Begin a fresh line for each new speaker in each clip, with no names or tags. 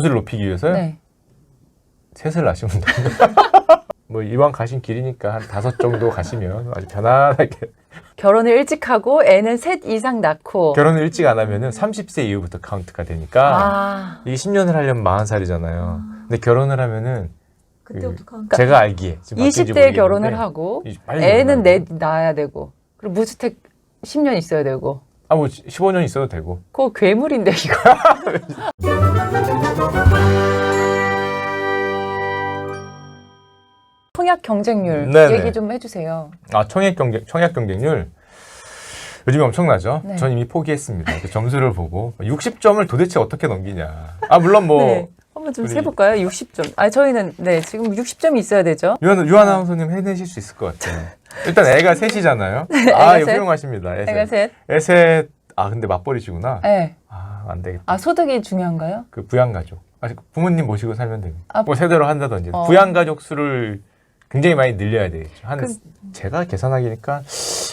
를 높이기 위해서요?
네.
셋을 낳으시면 됩니다. 뭐 이왕 가신 길이니까 한 5 정도 가시면 아주 편안하게.
결혼을 일찍 하고 애는 셋 이상 낳고.
결혼을 일찍 안 하면은 30세 이후부터 카운트가 되니까 이게 10년을 하려면 40살이잖아요. 근데 결혼을 하면은
그때부터 카운트.
제가 알기에 지금
20대에 결혼을 하고
빨리
애는
결혼하고.
낳아야 되고 그리고 무주택 10년 있어야 되고.
뭐 15년 있어도 되고.
그거 괴물인데 이거. 청약 경쟁률
네네.
얘기 좀 해주세요.
청약 경쟁률 요즘에 엄청나죠?
네.
전 이미 포기했습니다. 그 점수를 보고 60점을 도대체 어떻게 넘기냐. 물론 뭐
네. 한번 좀
우리-
세볼까요? 60점. 저희는 네 지금 60점이 있어야 되죠.
유한 아나운서님 해내실 수 있을 것 같아요. 일단 애가 셋이잖아요.
애가
이거
셋.
훌륭하십니다.
애가 셋.
애 셋. 근데 맞벌이시구나.
네.
안 되겠다.
소득이 중요한가요?
그 부양가족. 부모님 모시고 살면 됩니다. 뭐 세대로 한다든지.
어.
부양가족 수를 굉장히 많이 늘려야 되겠죠. 제가 계산하기니까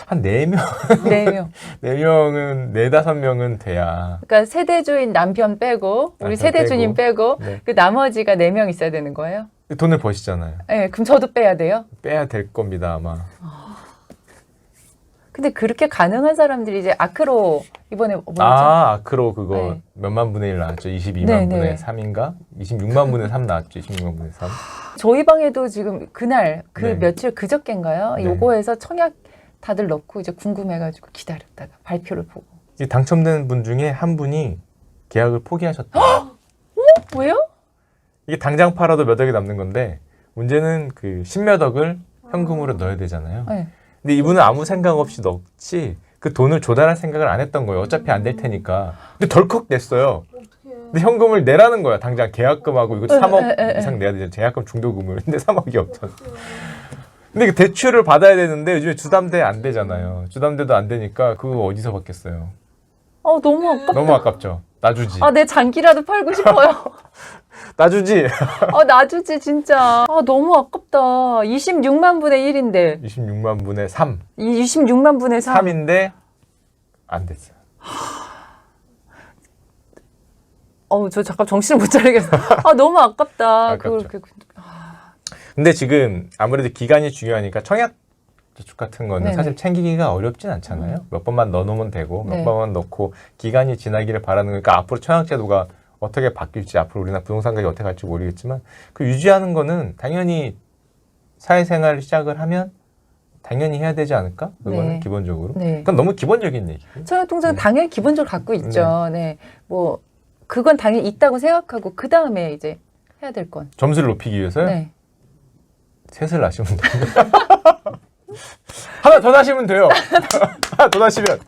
한 4명,
4명.
4명은, 4-5명은 돼야.
그러니까 세대주인 남편 빼고 우리
남편
세대주님 빼고
네.
그 나머지가 4명 있어야 되는 거예요?
돈을 버시잖아요.
네, 그럼 저도 빼야 돼요?
빼야 될 겁니다, 아마.
근데 그렇게 가능한 사람들이 이제 아크로 이번에 뭐였죠?
아크로 그거
네.
몇만 분의 1 나왔죠? 22만
네,
분의
네.
3인가? 26만 분의 3 나왔죠? 26만 분의 3.
저희 방에도 지금 그날 그
네.
며칠 그저께인가요?
네.
요거에서 청약 다들 넣고 이제 궁금해가지고 기다렸다가 발표를 보고.
이 당첨된 분 중에 한 분이 계약을 포기하셨다.
왜요?
이게 당장 팔아도 몇 억이 남는 건데 문제는 그 10몇 억을 현금으로 넣어야 되잖아요.
네.
근데 이분은 아무 생각 없이 넣지 그 돈을 조달할 생각을 안 했던 거예요. 어차피 안 될 테니까. 근데 덜컥 냈어요. 근데 현금을 내라는 거야. 당장 계약금하고 이거 3억 이상 내야 되잖아요. 계약금 중도금을. 근데 3억이 없잖아. 근데 그 대출을 받아야 되는데 요즘에 주담대 안 되잖아요. 주담대도 안 되니까 그거 어디서 받겠어요.
너무 아깝다.
너무 아깝죠. 놔주지.
내 장기라도 팔고 싶어요.
놔주지.
놔주지 진짜. 너무 아깝다. 26만 분의 1인데.
26만 분의 3.
26만 분의 3.
3인데 안 됐어요.
저 잠깐 정신을 못 차리겠어. 너무 아깝다.
아깝죠. 근데 지금 아무래도 기간이 중요하니까 청약 저축 같은 거는
네네.
사실 챙기기가 어렵진 않잖아요. 몇 번만 넣어놓으면 되고 몇
네.
번만 넣고 기간이 지나기를 바라는 거니까 앞으로 청약제도가 어떻게 바뀔지 앞으로 우리나라 부동산 가격이 어떻게 갈지 모르겠지만 그 유지하는 거는 당연히 사회생활을 시작을 하면 당연히 해야 되지 않을까? 그거는
네.
기본적으로.
네.
그건 너무 기본적인 얘기예요.
청약통장은
네.
당연히 기본적으로 갖고 있죠. 네. 뭐 그건 당연히 있다고 생각하고 그 다음에 이제 해야 될 건.
점수를 높이기 위해서요?
네.
셋을 낳으시면 됩니다. 하나 더 낳으시면 돼요. 하나 더 낳으시면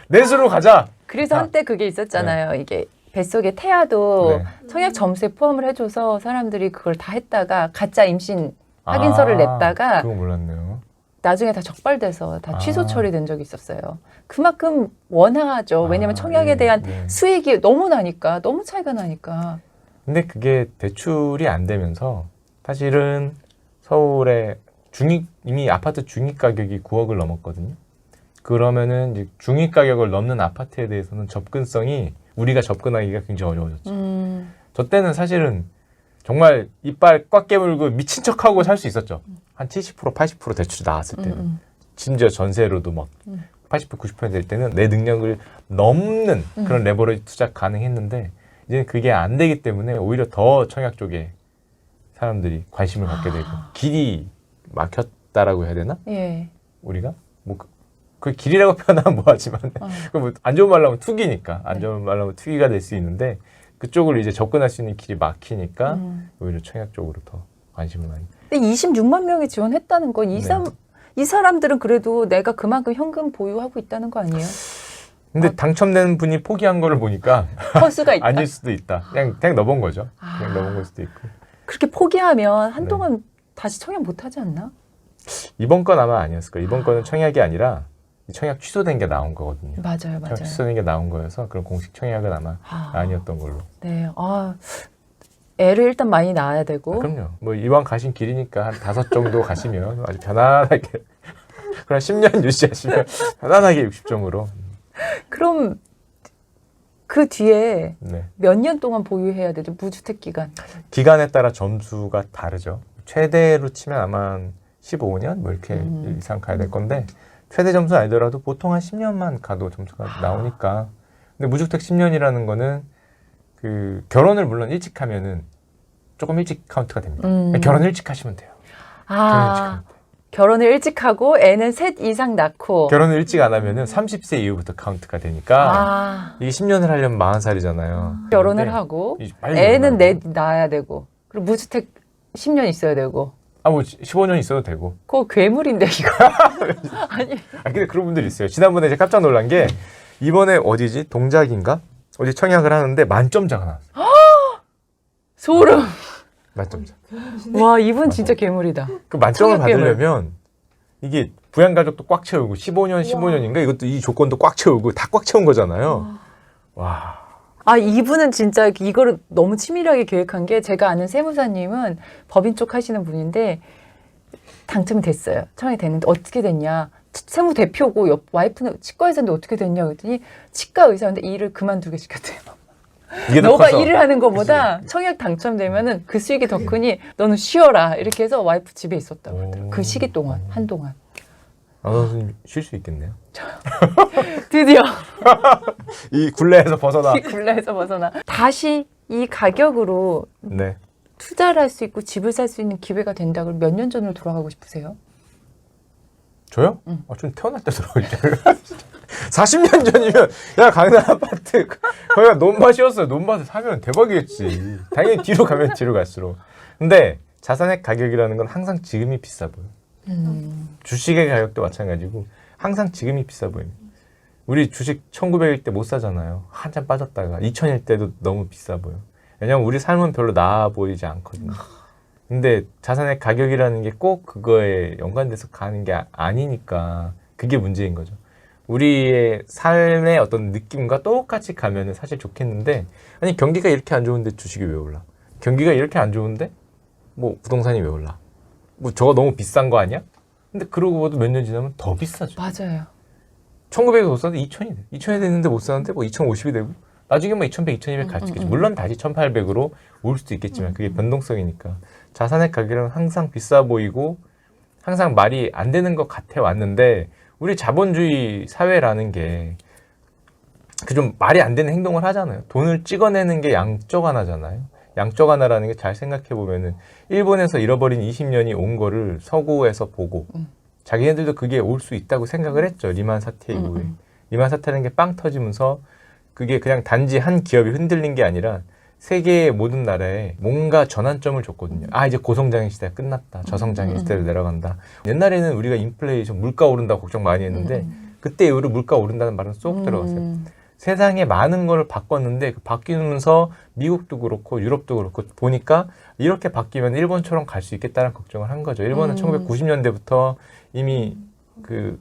넷으로 가자.
그래서 한때 그게 있었잖아요. 이게 뱃속에 태아도
네.
청약 점수에 포함을 해줘서 사람들이 그걸 다 했다가 가짜 임신 확인서를 냈다가
그거 몰랐네요.
나중에 다 적발돼서 다 취소
아.
처리된 적이 있었어요. 그만큼 원하죠. 왜냐면 청약에
네,
대한
네.
수익이 너무 나니까, 너무 차이가 나니까.
근데 그게 대출이 안 되면서 사실은 서울에 이미 아파트 중위 가격이 9억을 넘었거든요. 그러면은 이제 중위 가격을 넘는 아파트에 대해서는 접근성이 우리가 접근하기가 굉장히 어려워졌죠. 저 때는 사실은 정말 이빨 꽉 깨물고 미친 척하고 살 수 있었죠. 한 70%, 80% 대출이 나왔을 때는. 심지어 전세로도 막 80%, 90%될 때는 내 능력을 넘는 그런 레버리지 투자 가능했는데 이제는 그게 안 되기 때문에 오히려 더 청약 쪽에 사람들이 관심을 갖게 되고 길이 막혔다라고 해야 되나?
예.
우리가? 뭐 그 길이라고 표현하면 뭐하지만 뭐 안 좋은 말로 하면 투기니까 안 좋은 말로 하면 투기가 될 수 있는데 그쪽으로 이제 접근할 수 있는 길이 막히니까 오히려 청약 쪽으로 더 관심을 많이.
근데 26만 명이 지원했다는 건 이 사람들은 그래도 내가 그만큼 현금 보유하고 있다는 거 아니에요?
근데 당첨된 분이 포기한 거를 보니까
허수가 있다.
아닐 수도 있다. 그냥 넣어본 거죠. 그냥 넣어본 걸 수도 있고.
그렇게 포기하면 한동안 다시 청약 못 하지 않나?
이번 건 아마 아니었을 거예요. 이번 거는 청약이 아니라 청약 취소된 게 나온 거거든요.
맞아요, 맞아요.
청약 취소된 게 나온 거여서 그런 공식 청약은 아마 아니었던 걸로.
네, 애를 일단 많이 낳아야 되고.
그럼요. 뭐 이왕 가신 길이니까 한 5 정도 가시면 아주 편안하게 그럼 10년 유지하시면 편안하게 60점으로.
그럼 그 뒤에
네.
몇 년 동안 보유해야 되죠? 무주택 기간.
기간에 따라 점수가 다르죠. 최대로 치면 아마 15년 뭐 이렇게 이상 가야 될 건데 최대 점수 아니더라도 보통 한 10년만 가도 점수가 나오니까. 근데 무주택 10년이라는 거는 그 결혼을 물론 일찍 하면은 조금 일찍 카운트가 됩니다. 결혼 일찍 하시면 돼요. 결혼 일찍 하면 돼요.
결혼을 일찍 하고 애는 셋 이상 낳고.
결혼을 일찍 안 하면은 30세 이후부터 카운트가 되니까 이게 10년을 하려면 40살이잖아요.
결혼을 하고
빨리
애는
결혼하고.
낳아야 되고 그리고 무주택 10년 있어야 되고.
뭐 15년 있어도 되고.
그거 괴물인데 이거. 아니.
근데 그런 분들이 있어요. 지난번에 제가 깜짝 놀란 게 이번에 어디지? 동작인가? 어디 청약을 하는데 만점자가 나왔어요.
소름.
만점자.
와, 이분 진짜 괴물이다.
그 만점을
청약 괴물.
받으려면 이게 부양가족도 꽉 채우고 15년인가 이것도 이 조건도 꽉 채우고 다 꽉 채운 거잖아요. 와.
이분은 진짜 이거를 너무 치밀하게 계획한 게 제가 아는 세무사님은 법인 쪽 하시는 분인데 당첨이 됐어요. 청약이 됐는데 어떻게 됐냐. 세무 대표고 와이프는 치과 의사인데 어떻게 됐냐 그랬더니 치과 의사인데 일을 그만두게 시켰대요.
이게 더
너가
커서.
일을 하는 것보다 청약 당첨되면은 그 수익이 더 크니 너는 쉬어라 이렇게 해서 와이프 집에 있었다고 그러더라고요. 그 시기 동안 한동안.
선생님 쉴 수 있겠네요.
드디어
이 굴레에서 벗어나.
이 굴레에서 벗어나. 다시 이 가격으로
네.
투자를 할 수 있고 집을 살 수 있는 기회가 된다 그러면 몇 년 전으로 돌아가고 싶으세요?
저요? 좀 태어날 때 들어올게요. 40년 전이면 야 강남 아파트 거기가 논밭이었어요. 논밭을 사면 대박이겠지. 당연히 뒤로 가면 뒤로 갈수록. 근데 자산의 가격이라는 건 항상 지금이 비싸 보여. 주식의 가격도 마찬가지고 항상 지금이 비싸 보입니다. 우리 주식 1900일 때 못 사잖아요. 한참 빠졌다가 2000일 때도 너무 비싸 보여. 왜냐면 우리 삶은 별로 나아 보이지 않거든요. 근데 자산의 가격이라는 게 꼭 그거에 연관돼서 가는 게 아니니까 그게 문제인 거죠. 우리의 삶의 어떤 느낌과 똑같이 가면은 사실 좋겠는데 아니 경기가 이렇게 안 좋은데 주식이 왜 올라? 경기가 이렇게 안 좋은데 뭐 부동산이 왜 올라? 뭐 저거 너무 비싼 거 아니야? 근데 그러고 봐도 몇 년 지나면 더 비싸죠.
맞아요.
1900에 못 사는데 2000이 돼. 2000이 됐는데 못 사는데 뭐 2050이 되고 나중에 뭐 2100, 2200 갈 수 있겠지. 물론 다시 1800으로 올 수도 있겠지만 그게 변동성이니까 자산의 가격은 항상 비싸 보이고 항상 말이 안 되는 것 같아 왔는데 우리 자본주의 사회라는 게 그 좀 말이 안 되는 행동을 하잖아요. 돈을 찍어내는 게 양적 완화잖아요. 양적 완화라는 게 잘 생각해 보면은 일본에서 잃어버린 20년이 온 거를 서구에서 보고 자기네들도 그게 올 수 있다고 생각을 했죠. 리만 사태 이후에. 리만 사태라는 게 빵 터지면서 그게 그냥 단지 한 기업이 흔들린 게 아니라 세계의 모든 나라에 뭔가 전환점을 줬거든요. 이제 고성장의 시대가 끝났다. 저성장의 시대로 내려간다. 옛날에는 우리가 인플레이션, 물가 오른다고 걱정 많이 했는데 그때 이후로 물가 오른다는 말은 쏙 들어갔어요. 세상에 많은 걸 바꿨는데 그 바뀌면서 미국도 그렇고 유럽도 그렇고 보니까 이렇게 바뀌면 일본처럼 갈 수 있겠다는 걱정을 한 거죠. 일본은 1990년대부터 이미 그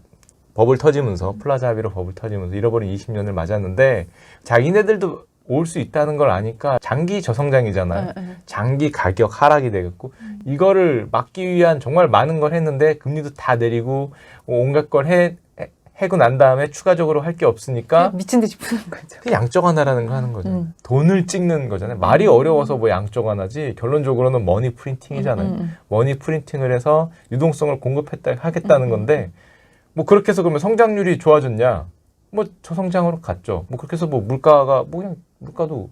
버블 터지면서 플라자 합의로 버블 터지면서 잃어버린 20년을 맞았는데 자기네들도 올 수 있다는 걸 아니까 장기 저성장이잖아요. 장기 가격 하락이 되겠고 이거를 막기 위한 정말 많은 걸 했는데 금리도 다 내리고 온갖 걸 해고 난 다음에 추가적으로 할 게 없으니까
미친 듯이 푸는 거죠.
그 양적 완화라는 거 하는 거죠. 돈을 찍는 거잖아요. 말이 어려워서 뭐 양적 완화지 결론적으로는 머니 프린팅이잖아요. 머니 프린팅을 해서 유동성을 하겠다는 건데 뭐 그렇게 해서 그러면 성장률이 좋아졌냐? 뭐 저성장으로 갔죠. 뭐 그렇게 해서 뭐 물가가 뭐 그냥 물가도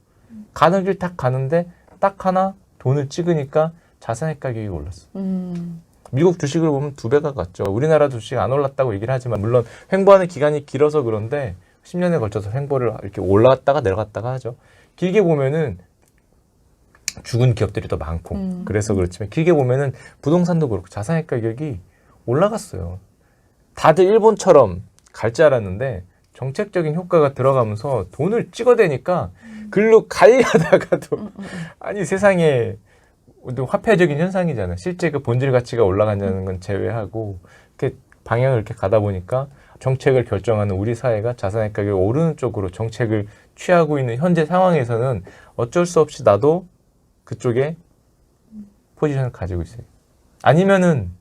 가는 길 딱 가는데 딱 하나 돈을 찍으니까 자산의 가격이 올랐어. 미국 주식을 보면 2배가 갔죠. 우리나라 주식 안 올랐다고 얘기를 하지만 물론 횡보하는 기간이 길어서 그런데 10년에 걸쳐서 횡보를 이렇게 올라갔다가 내려갔다가 하죠. 길게 보면은 죽은 기업들이 더 많고 그래서 그렇지만 길게 보면은 부동산도 그렇고 자산의 가격이 올라갔어요. 다들 일본처럼 갈 줄 알았는데 정책적인 효과가 들어가면서 돈을 찍어대니까 글로 가려다가도 아니 세상에 화폐적인 현상이잖아요. 실제 그 본질 가치가 올라간다는 건 제외하고 이렇게 방향을 이렇게 가다 보니까 정책을 결정하는 우리 사회가 자산의 가격이 오르는 쪽으로 정책을 취하고 있는 현재 상황에서는 어쩔 수 없이 나도 그쪽에 포지션을 가지고 있어요. 아니면은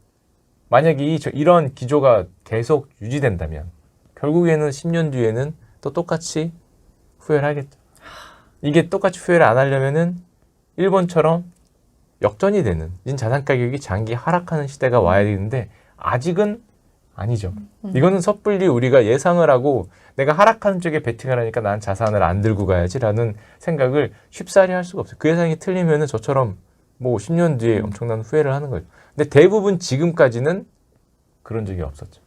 만약에 이런 기조가 계속 유지된다면 결국에는 10년 뒤에는 또 똑같이 후회를 하겠죠. 이게 똑같이 후회를 안 하려면은 일본처럼 역전이 되는 자산 가격이 장기 하락하는 시대가 와야 되는데 아직은 아니죠. 이거는 섣불리 우리가 예상을 하고 내가 하락하는 쪽에 베팅을 하니까 난 자산을 안 들고 가야지라는 생각을 쉽사리 할 수가 없어요. 그 예상이 틀리면은 저처럼 뭐 10년 뒤에 엄청난 후회를 하는 거예요. 근데 대부분 지금까지는 그런 적이 없었죠.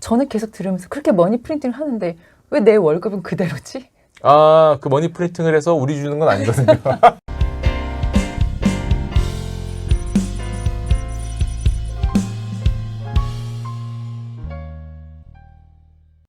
저는 계속 들으면서 그렇게 머니 프린팅을 하는데 왜 내 월급은 그대로지?
아, 그 머니 프린팅을 해서 우리 주는 건 아니거든요.